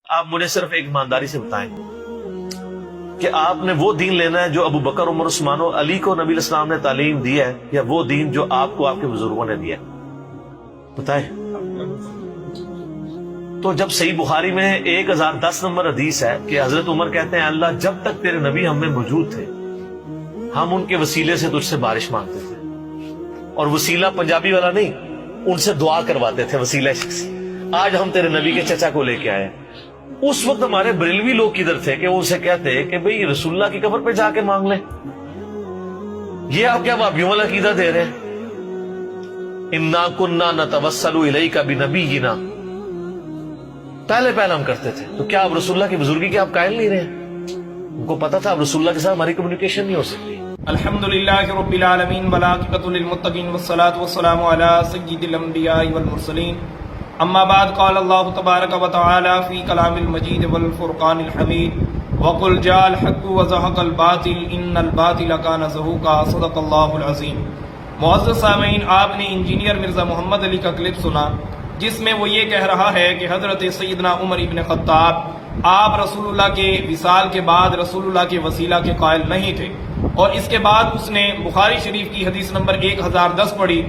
آپ مجھے صرف ایک ایمانداری سے بتائیں کہ آپ نے وہ دین لینا ہے جو ابو بکر عمر عثمان و علی کو نبی الاسلام نے تعلیم دی ہے، یا وہ دین جو آپ کو آپ کے بزرگوں نے دیا ہے؟ بتائیں۔ تو جب صحیح بخاری میں 1010 نمبر حدیث ہے کہ حضرت عمر کہتے ہیں اللہ جب تک تیرے نبی ہم میں موجود تھے ہم ان کے وسیلے سے تجھ سے بارش مانگتے تھے، اور وسیلہ پنجابی والا نہیں، ان سے دعا کرواتے تھے وسیلہ شخصی۔ آج ہم تیرے نبی کے چچا کو لے کے آئے۔ اس وقت ہمارے بریلوی لوگ کدھر تھے کہ وہ اسے کہتے کہ بھئی رسول اللہ کی قبر پہ جا کے مانگ لیں؟ یہ آپ کیا وہابیوں والا عقیدہ دے رہے ہیں؟ انا کننا نتوسل الیک بنبینا، پہلے ہم کرتے تھے، تو کیا آپ رسول اللہ کی بزرگی کے آپ قائل نہیں رہے؟ ان کو پتا تھا اب رسول اللہ کے ساتھ ہماری کمیونیکیشن نہیں ہو سکتی۔ الحمدللہ رب العالمین والعاقبۃ للمتقین والصلاۃ والسلام علی سید الانبیاء والمرسلین، اما بعد، قال اللہ تبارک و تعالی فی کلام المجید والفرقان الحمید، وقل جاء الحق وزهق الباطل ان الباطل کان زہوقا، صدق اللہ العظیم۔ معزز سامعین، آپ نے انجینئر مرزا محمد علی کا کلپ سنا جس میں وہ یہ کہہ رہا ہے کہ حضرت سیدنا عمر ابن خطاب آپ رسول اللہ کے وصال کے بعد رسول اللہ کے وسیلہ کے قائل نہیں تھے، اور اس کے بعد اس نے بخاری شریف کی حدیث نمبر 1010 پڑھی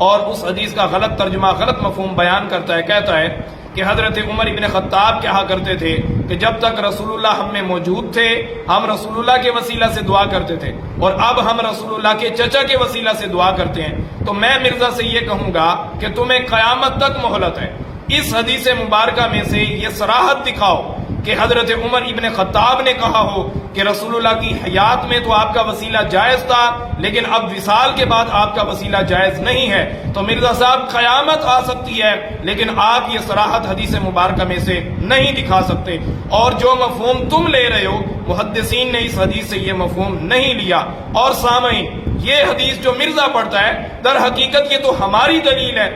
اور اس حدیث کا غلط ترجمہ، غلط مفہوم بیان کرتا ہے۔ کہتا ہے کہ حضرت عمر ابن خطاب کہا کرتے تھے کہ جب تک رسول اللہ ہم میں موجود تھے ہم رسول اللہ کے وسیلہ سے دعا کرتے تھے، اور اب ہم رسول اللہ کے چچا کے وسیلہ سے دعا کرتے ہیں۔ تو میں مرزا سے یہ کہوں گا کہ تمہیں قیامت تک مہلت ہے، اس حدیث مبارکہ میں سے یہ صراحت دکھاؤ کہ حضرت عمر ابن خطاب نے کہا ہو کہ رسول اللہ کی حیات میں تو آپ کا وسیلہ جائز تھا لیکن اب وصال کے بعد آپ کا وسیلہ جائز نہیں ہے۔ تو مرزا صاحب قیامت آ سکتی ہے لیکن آپ یہ صراحت حدیث مبارکہ میں سے نہیں دکھا سکتے، اور جو مفہوم تم لے رہے ہو محدثین نے اس حدیث سے یہ مفہوم نہیں لیا۔ اور سامعین، یہ حدیث جو مرزا پڑھتا ہے در حقیقت یہ تو ہماری دلیل ہے،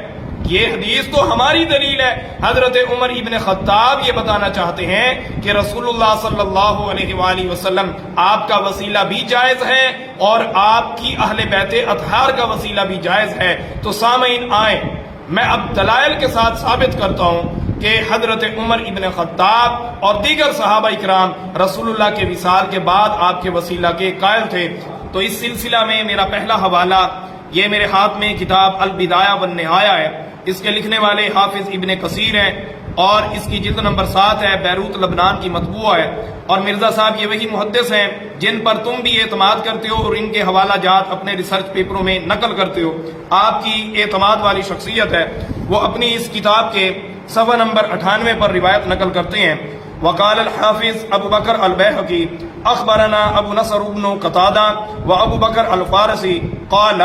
یہ حدیث تو ہماری دلیل ہے۔ حضرت عمر ابن خطاب یہ بتانا چاہتے ہیں کہ رسول اللہ صلی اللہ علیہ وآلہ وسلم آپ کا وسیلہ بھی جائز ہے اور آپ کی اہل بیت اطہار کا وسیلہ بھی جائز ہے۔ تو سامعین آئیں، میں اب دلائل کے ساتھ ثابت کرتا ہوں کہ حضرت عمر ابن خطاب اور دیگر صحابہ اکرام رسول اللہ کے وصال کے بعد آپ کے وسیلہ کے قائل تھے۔ تو اس سلسلہ میں میرا پہلا حوالہ یہ میرے ہاتھ میں کتاب البدایہ والنہایہ ہے، اس کے لکھنے والے حافظ ابن کثیر ہیں اور اس کی جلد نمبر 7 ہے، بیروت لبنان کی مطبوع ہے، اور مرزا صاحب یہ وہی محدث ہیں جن پر تم بھی اعتماد کرتے ہو اور ان کے حوالہ جات اپنے ریسرچ پیپروں میں نقل کرتے ہو۔ آپ کی اعتماد والی شخصیت ہے، وہ اپنی اس کتاب کے صفحہ نمبر 98 پر روایت نقل کرتے ہیں، وقال الحافظ ابو بکر البیہقی اخبرنا ابو نصر بن قتادہ و ابو بکر الفارسی قال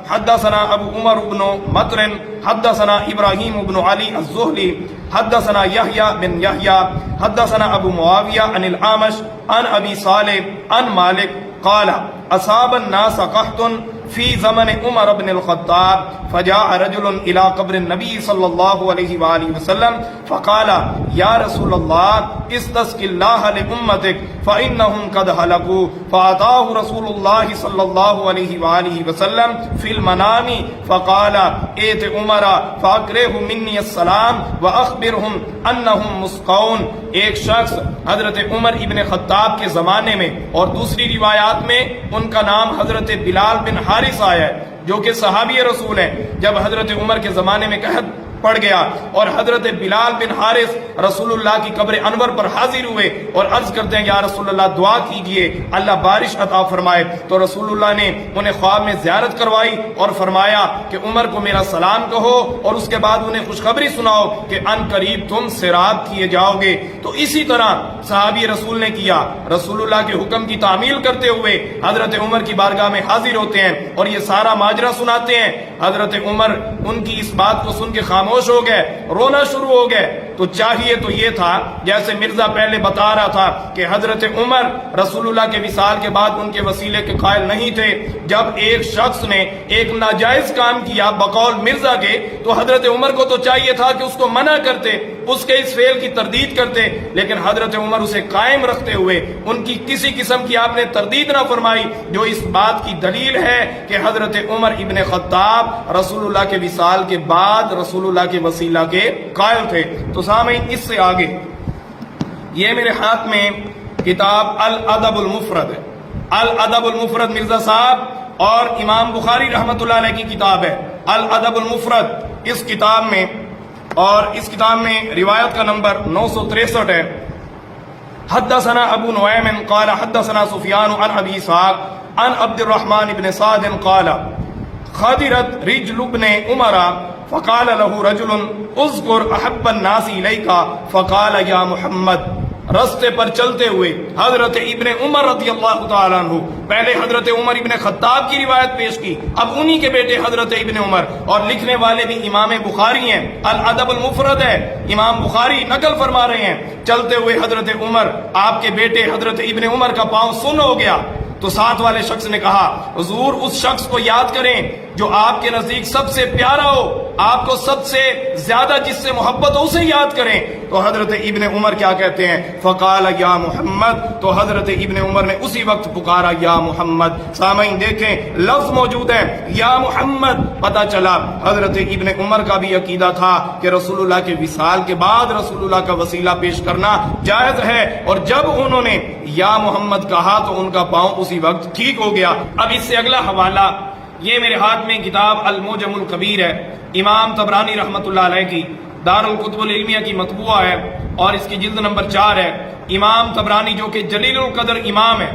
حدثنا ابو عمر بن مطر حدثنا ابراہیم بن علی الزہلی حدثنا یحییٰ بن یحییٰ حدثنا ابو معاویہ عن العامش عن ابی صالح عن مالک قال اصاب الناس قحط فی زمن عمر بن الخطاب فجاء رجل الى قبر النبی صلی اللہ علیہ وآلہ وسلم فقال یا رسول اللہ استسق اللہ لامتک فانہم قد ہلکوا فاتاہ رسول اللہ صلی اللہ علیہ وآلہ وسلم فی المنام فقال ایت عمر فاقرہ منی السلام واخبرہم انہم مسقون۔ ایک شخص حضرت عمر ابن خطاب کے زمانے میں اور دوسری روایات میں ان کا نام حضرت بلال بن حارث آیا ہے جو کہ صحابی رسول ہیں۔ جب حضرت عمر کے زمانے میں قحط پڑ گیا اور حضرت بلال بن حارث رسول اللہ کی قبر انور پر حاضر ہوئے اور عرض کرتے ہیں یا رسول اللہ دعا کیجئے اللہ بارش عطا فرمائے، تو رسول اللہ نے انہیں خواب میں زیارت کروائی اور فرمایا کہ عمر کو میرا سلام کہو اور اس کے بعد انہیں خوشخبری سناؤ کہ ان قریب تم صراط کیے جاؤ گے۔ تو اسی طرح صحابی رسول نے کیا، رسول اللہ کے حکم کی تعمیل کرتے ہوئے حضرت عمر کی بارگاہ میں حاضر ہوتے ہیں اور یہ سارا ماجرا سناتے ہیں۔ حضرت عمر ان کی اس بات کو سن کے خاموش ہو گئے، رونا شروع ہو گئے۔ تو چاہیے تو یہ تھا جیسے مرزا پہلے بتا رہا تھا کہ حضرت عمر رسول اللہ کے وصال کے بعد ان کے وسیلے کے قائل نہیں تھے، جب ایک شخص نے ایک ناجائز کام کیا بقول مرزا کے تو حضرت عمر کو تو چاہیے تھا کہ اس کو منع کرتے، اس کے اس فعل کی تردید کرتے، لیکن حضرت عمر اسے قائم رکھتے ہوئے ان کی کسی قسم کی آپ نے تردید نہ فرمائی، جو اس بات کی دلیل ہے کہ حضرت عمر ابن خطاب رسول اللہ کے وصال کے بعد رسول اللہ کے وسیلہ کے قائل تھے۔ تو سامعین، اس سے آگے یہ میرے ہاتھ میں کتاب الادب المفرد ہے. الادب المفرد مرزا صاحب اور امام بخاری رحمۃ اللہ علیہ کی کتاب ہے الادب المفرد. اس کتاب میں روایت کا نمبر 963 ہے. حدثنا ابو نعیم قال حدثنا سفیان عن ابی اسحاق عن عبد الرحمن بن سعد قال خدرت رجل ابن عمر فقال له رجل اذكر احب الناس الیک فقال یا محمد. رستے پر چلتے ہوئے حضرت ابن عمر رضی اللہ تعالیٰ عنہ، پہلے حضرت عمر ابن خطاب کی روایت پیش کی، اب انہی کے بیٹے حضرت ابن عمر، اور لکھنے والے بھی امام بخاری ہیں، الادب المفرد ہے، امام بخاری نقل فرما رہے ہیں. چلتے ہوئے حضرت عمر، آپ کے بیٹے حضرت ابن عمر کا پاؤں سن ہو گیا تو ساتھ والے شخص نے کہا حضور اس شخص کو یاد کریں جو آپ کے نزدیک سب سے پیارا ہو، آپ کو سب سے زیادہ جس سے محبت ہو اسے یاد کریں. تو حضرت ابن عمر کیا کہتے ہیں؟ فقال یا محمد. تو حضرت ابن عمر نے اسی وقت پکارا یا محمد. سامعین دیکھیں لفظ موجود ہے یا محمد. پتہ چلا حضرت ابن عمر کا بھی عقیدہ تھا کہ رسول اللہ کے وصال کے بعد رسول اللہ کا وسیلہ پیش کرنا جائز ہے، اور جب انہوں نے یا محمد کہا تو ان کا پاؤں اسی وقت ٹھیک ہو گیا. اب اس سے اگلا حوالہ یہ میرے ہاتھ میں کتاب المعجم الکبیر ہے، امام طبرانی رحمۃ اللہ علیہ کی، دار الکتب العلمیہ کی مطبوعہ ہے، اور اس کی جلد نمبر 4 ہے. امام طبرانی جو کہ جلیل القدر امام ہے،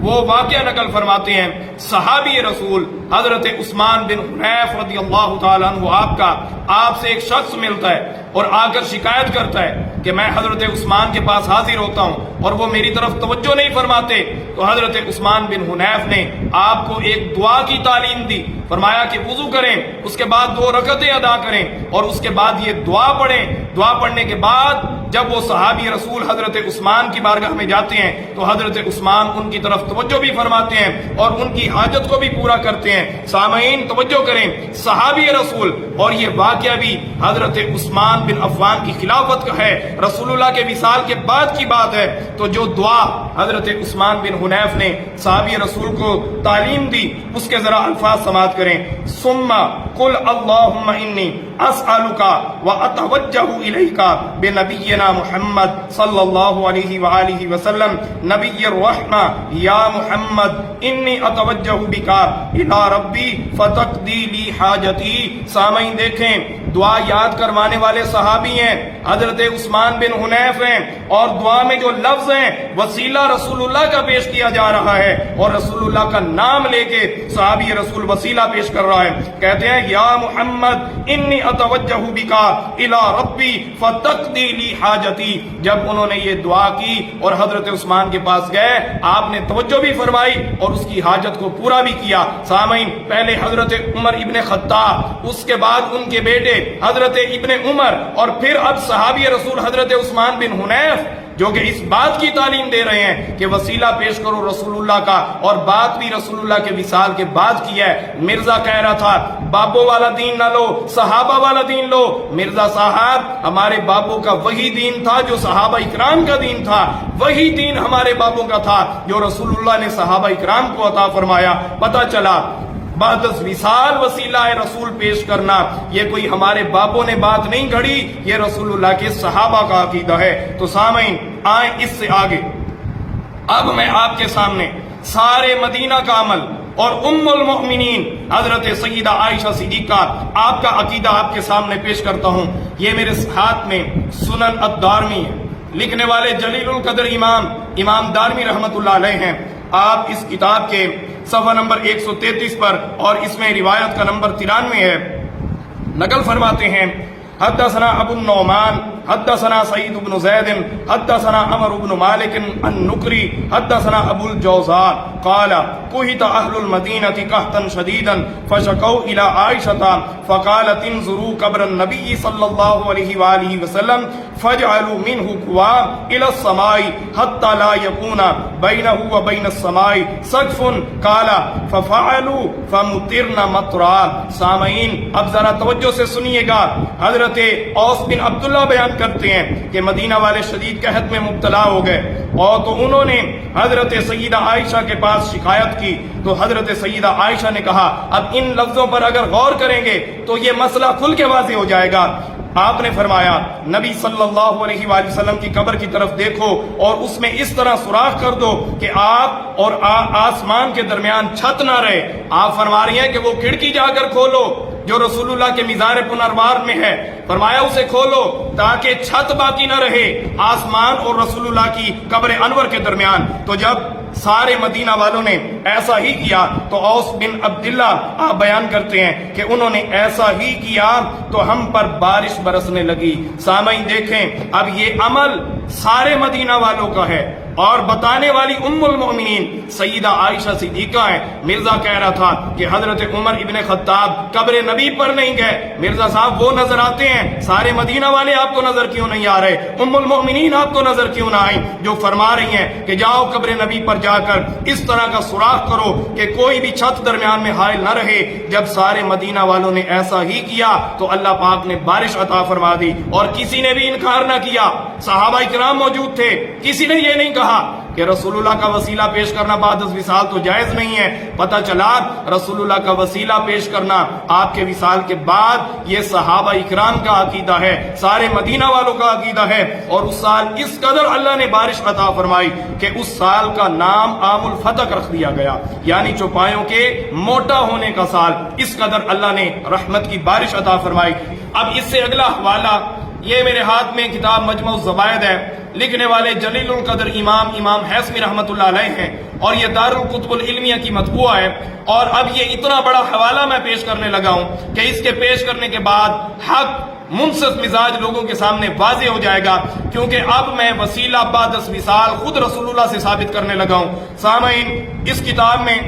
وہ واقعہ نقل فرماتے ہیں صحابی رسول حضرت عثمان بن حنیف رضی اللہ تعالیٰ عنہ آپ سے ایک شخص ملتا ہے اور آ کر شکایت کرتا ہے کہ میں حضرت عثمان کے پاس حاضر ہوتا ہوں اور وہ میری طرف توجہ نہیں فرماتے. تو حضرت عثمان بن حنیف نے آپ کو ایک دعا کی تعلیم دی، فرمایا کہ وضو کریں، اس کے بعد 2 رکعتیں ادا کریں اور اس کے بعد یہ دعا پڑھیں. دعا پڑھنے کے بعد جب وہ صحابی رسول حضرت عثمان کی بارگاہ میں جاتے ہیں تو حضرت عثمان ان کی طرف توجہ بھی فرماتے ہیں اور ان کی حاجت کو بھی پورا کرتے ہیں. سامعین توجہ کریں، صحابی رسول، اور یہ واقعہ بھی حضرت عثمان بن عفان کی خلافت کا ہے، رسول اللہ کے وصال کے بعد کی بات ہے. تو جو دعا حضرت عثمان بن حنیف نے صحابی رسول کو تعلیم دی اس کے ذرا الفاظ سماعت کریں. ثم قل اللہم انی اسألک واتوجہ الیک بنبینا محمد صلی اللہ علیہ وآلہ وسلم نبی الرحمہ یا محمد انی اتوجہ بک الی ربی فتقضی لی حاجتی. سامعین دیکھیں دعا یاد کروانے والے صحابی ہیں حضرت عثمان بن حنیف ہیں، اور دعا میں جو لفظ ہیں وسیلہ رسول اللہ کا پیش کیا جا رہا ہے اور رسول اللہ کا نام لے کے صحابی رسول وسیلہ پیش کر رہا ہے. کہتے ہیں یا محمد انی اتوجہ بک الی ربی فتقضی لی حاجتی. جب انہوں نے یہ دعا کی اور حضرت عثمان کے پاس گئے آپ نے توجہ بھی فرمائی اور اس کی حاجت کو پورا بھی کیا. سامعین پہلے حضرت عمر ابن خطاب، اس کے بعد ان کے بیٹے حضرت ابن عمر، اور پھر اب صحابی رسول حضرت عثمان بن حنیف جو کہ اس بات کی تعلیم دے رہے ہیں کہ وسیلہ پیش کرو رسول اللہ کا، اور بات بھی رسول اللہ کے وصال کے بعد کی ہے. مرزا کہہ رہا تھا بابوں والا دین نہ لو، صحابہ والا دین لو. مرزا صاحب ہمارے بابوں کا وہی دین تھا جو صحابہ اکرام کا دین تھا، وہی دین ہمارے بابوں کا تھا جو رسول اللہ نے صحابہ اکرام کو عطا فرمایا. پتہ چلا بعد از وصال وسیلہ رسول پیش کرنا یہ کوئی ہمارے باپوں نے بات نہیں گھڑی، یہ رسول اللہ کے صحابہ کا عقیدہ ہے. تو سامعین آئیں اس سے آگے، اب میں آپ کے سامنے سارے مدینہ کا عمل اور ام المؤمنین حضرت سیدہ عائشہ صدیقہ آپ کا عقیدہ آپ کے سامنے پیش کرتا ہوں. یہ میرے ہاتھ میں سنن الدارمی ہے، لکھنے والے جلیل القدر امام دارمی رحمت اللہ علیہ ہیں. آپ اس کتاب کے صفحہ نمبر 133 پر، اور اس میں روایت کا نمبر 93 ہے، نقل فرماتے ہیں حدثنا ابو النعمان حدثنا سعید بن زید حدثنا عمر بن مالک النکری حدثنا ابو الجوزاء قال قحط اہل المدینہ قحطا شدیدا فشکوا الی عائشہ فقالت انظروا قبر النبی صلی اللہ علیہ وآلہ وسلم فاجعلوا منه قوا الى السماء حتى لا يكون بينه وبين السماء سقف قال ففعلوا فمطرنا مطرا. سامعین اب ذرا توجہ سے سنیے گا. حضرت اوس بن عبداللہ بیان کرتے ہیں کہ مدینہ والے شدید قحط میں مبتلا ہو گئے، اور تو انہوں نے حضرت سیدہ عائشہ کے پاس شکایت کی. تو حضرت سیدہ عائشہ نے کہا اب ان لفظوں پر اگر غور کریں گے تو یہ مسئلہ کھل کے واضح ہو جائے گا. آپ نے فرمایا نبی صلی اللہ علیہ وآلہ وسلم کی قبر کی طرف دیکھو اور اس میں اس طرح سوراخ کر دو کہ آپ اور آسمان کے درمیان چھت نہ رہے۔ آپ فرما رہی ہیں کہ وہ کھڑکی جا کر کھولو جو رسول اللہ کے مزار پنروار میں ہے، فرمایا اسے کھولو تاکہ چھت باقی نہ رہے آسمان اور رسول اللہ کی قبر انور کے درمیان۔ تو جب سارے مدینہ والوں نے ایسا ہی کیا تو اوس بن عبداللہ آپ بیان کرتے ہیں کہ انہوں نے ایسا ہی کیا تو ہم پر بارش برسنے لگی۔ سامعین دیکھیں، اب یہ عمل سارے مدینہ والوں کا ہے اور بتانے والی ام المؤمنین سیدہ عائشہ صدیقہ ہیں۔ مرزا کہہ رہا تھا کہ حضرت عمر ابن خطاب قبر نبی پر نہیں گئے، مرزا صاحب وہ نظر آتے ہیں، سارے مدینہ والے آپ کو نظر کیوں نہیں آ رہے؟ ام المؤمنین آپ کو نظر کیوں نہ آئیں جو فرما رہی ہیں کہ جاؤ قبر نبی پر جا کر اس طرح کا سوراخ کرو کہ کوئی بھی چھت درمیان میں حائل نہ رہے۔ جب سارے مدینہ والوں نے ایسا ہی کیا تو اللہ پاک نے بارش عطا فرما دی اور کسی نے بھی انکار نہ کیا۔ صحابہ کرام موجود تھے، کسی نے یہ نہیں کہا کہ رسول اللہ کا وسیلہ پیش کرنا بعد از وصال تو جائز نہیں ہے۔ پتہ چلا رسول اللہ کا وسیلہ پیش کرنا آپ کے وصال کے بعد یہ صحابہ اکرام کا عقیدہ ہے، سارے مدینہ والوں کا عقیدہ ہے۔ اور اس سال اس قدر اللہ نے بارش عطا فرمائی کہ اس سال کا نام عام الفتح رکھ دیا گیا، یعنی چوپایوں کے موٹا ہونے کا سال۔ اس قدر اللہ نے رحمت کی بارش عطا فرمائی۔ اب اس سے اگلا حوالہ یہ میرے ہاتھ میں کتاب مجمع الزوائد ہے، لکھنے والے جلیل القدر امام حیثمی رحمت اللہ علیہ ہیں اور یہ دارالکتب العلمیہ کی مطبوعہ ہے۔ اور اب یہ اتنا بڑا حوالہ میں پیش کرنے لگا ہوں کہ اس کے پیش کرنے کے بعد حق منصف مزاج لوگوں کے سامنے واضح ہو جائے گا، کیونکہ اب میں وسیلہ بعد از وصال خود رسول اللہ سے ثابت کرنے لگا ہوں۔ سامعین، اس کتاب میں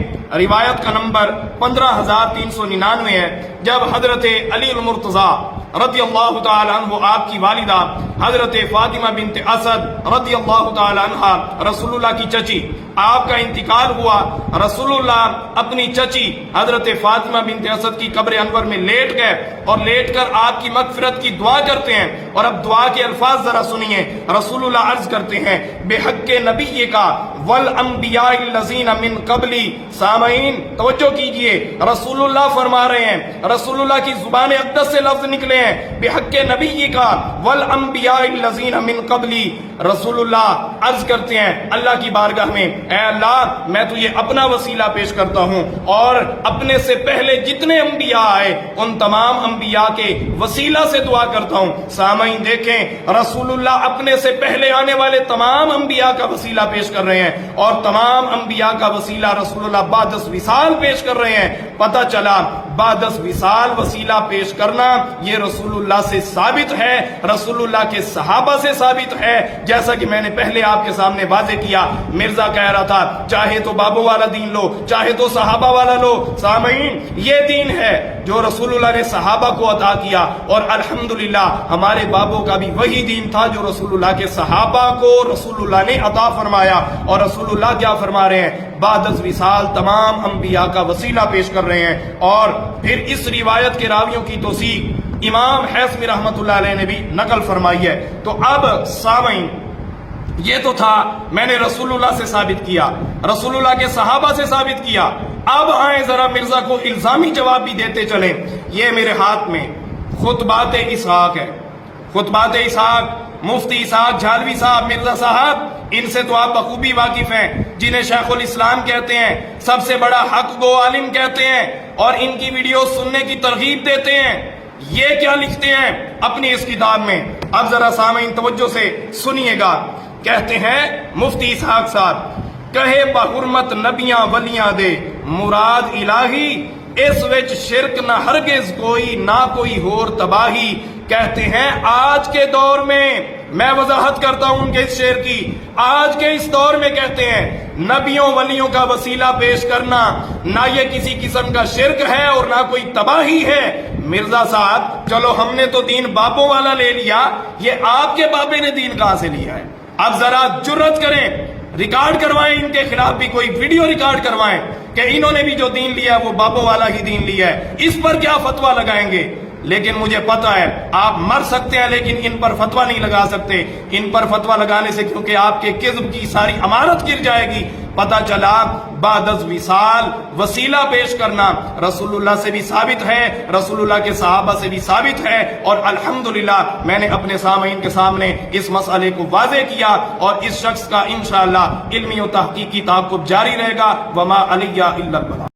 روایت کا نمبر 15399 ہے۔ جب حضرت علی المرتضیٰ رضی اللہ تعالی عنہ آپ کی والدہ حضرت فاطمہ بنت اسد رضی اللہ تعالی عنہ رسول اللہ کی چچی آپ کا انتقال ہوا، رسول اللہ اپنی چچی حضرت فاطمہ بنت اسد کی قبر انور میں لیٹ گئے اور لیٹ کر آپ کی مغفرت کی دعا کرتے ہیں۔ اور اب دعا کے الفاظ ذرا سنیے، رسول اللہ عرض کرتے ہیں بے حق نبی کا والانبیاء الذین من قبلی۔ سامعین توجہ کیجئے، رسول اللہ فرما رہے ہیں، رسول اللہ کی زبان اقدس سے لفظ نکلے ہیں بے حق نبی کا والانبیاء الذین من قبلی۔ رسول اللہ عرض کرتے ہیں اللہ کی بارگاہ میں، اے اللہ میں تجھے اپنا وسیلہ پیش کرتا ہوں اور اپنے سے پہلے جتنے انبیاء آئے ان تمام انبیاء کے وسیلہ سے دعا کرتا ہوں۔ سامعین دیکھیں، رسول اللہ اپنے سے پہلے آنے والے تمام انبیاء کا وسیلہ پیش کر رہے ہیں اور تمام انبیاء کا وسیلہ رسول اللہ بعد از وصال پیش کر رہے ہیں۔ پتہ چلا بعد از وصال وسیلہ پیش کرنا یہ رسول اللہ سے ثابت ہے، رسول اللہ کے صحابہ سے ثابت ہے، جیسا کہ میں نے پہلے آپ کے سامنے واضح کیا۔ مرزا کہہ رہا تھا چاہے تو بابوں والا دین لو، چاہے تو صحابہ والا لو۔ سامعین یہ دین ہے جو رسول اللہ نے صحابہ کو عطا کیا اور الحمدللہ ہمارے بابوں کا بھی وہی دین تھا جو رسول اللہ کے صحابہ کو رسول اللہ نے عطا فرمایا۔ اور رسول اللہ کیا فرما رہے ہیں؟ بعد از وصال تمام انبیاء کا وسیلہ پیش کر رہے ہیں۔ اور پھر اس روایت کے راویوں کی توثیق امام حیثمی رحمت اللہ علیہ نے بھی نقل فرمائی ہے۔ تو اب سامعین یہ تو تھا میں نے رسول اللہ سے ثابت کیا، رسول اللہ کے صحابہ سے ثابت کیا۔ اب آئیں ذرا مرزا کو الزامی جواب بھی دیتے چلیں۔ یہ میرے ہاتھ میں خطبات اسحاق ہے، خطبات اسحاق، مفتی اسحاق جھالوی صاحب، مرزا صاحب ان سے تو آپ بخوبی واقف ہیں، جنہیں شیخ الاسلام کہتے ہیں، سب سے بڑا حق گو عالم کہتے ہیں اور ان کی ویڈیو سننے کی ترغیب دیتے ہیں۔ یہ کیا لکھتے ہیں اپنی اس کتاب میں؟ اب ذرا سامعین توجہ سے سنیے گا۔ کہتے ہیں مفتی اسحاق صاحب، کہے بحرمت نبیاں ولیاں دے مراد الہی، اس وچ شرک نہ ہرگز کوئی، نہ کوئی ہور تباہی۔ کہتے ہیں آج کے دور میں وضاحت کرتا ہوں ان کے اس شعر کی، آج کے اس دور میں کہتے ہیں نبیوں ولیوں کا وسیلہ پیش کرنا نہ یہ کسی قسم کا شرک ہے اور نہ کوئی تباہی ہے۔ مرزا صاحب چلو ہم نے تو دین بابوں والا لے لیا، یہ آپ کے بابے نے دین کہاں سے لیا ہے؟ اب ذرا جرت کریں، ریکارڈ کروائیں، ان کے خلاف بھی کوئی ویڈیو ریکارڈ کروائیں کہ انہوں نے بھی جو دین لیا ہے وہ بابوں والا ہی دین لیا ہے۔ اس پر کیا فتویٰ لگائیں گے؟ لیکن مجھے پتہ ہے آپ مر سکتے ہیں لیکن ان پر فتویٰ نہیں لگا سکتے. ان پر فتویٰ لگانے سے کیونکہ آپ کے کذب کی ساری امانت گر جائے گی. پتہ چلا بعد از وصال وسیلہ پیش کرنا رسول اللہ سے بھی ثابت ہے, رسول اللہ کے صحابہ سے بھی ثابت ہے, اور الحمدللہ میں نے اپنے سامعین کے سامنے اس مسئلے کو واضح کیا, اور اس شخص کا انشاءاللہ علمی و تحقیقی تعاقب جاری رہے گا. وما علیہ الا البلاغ.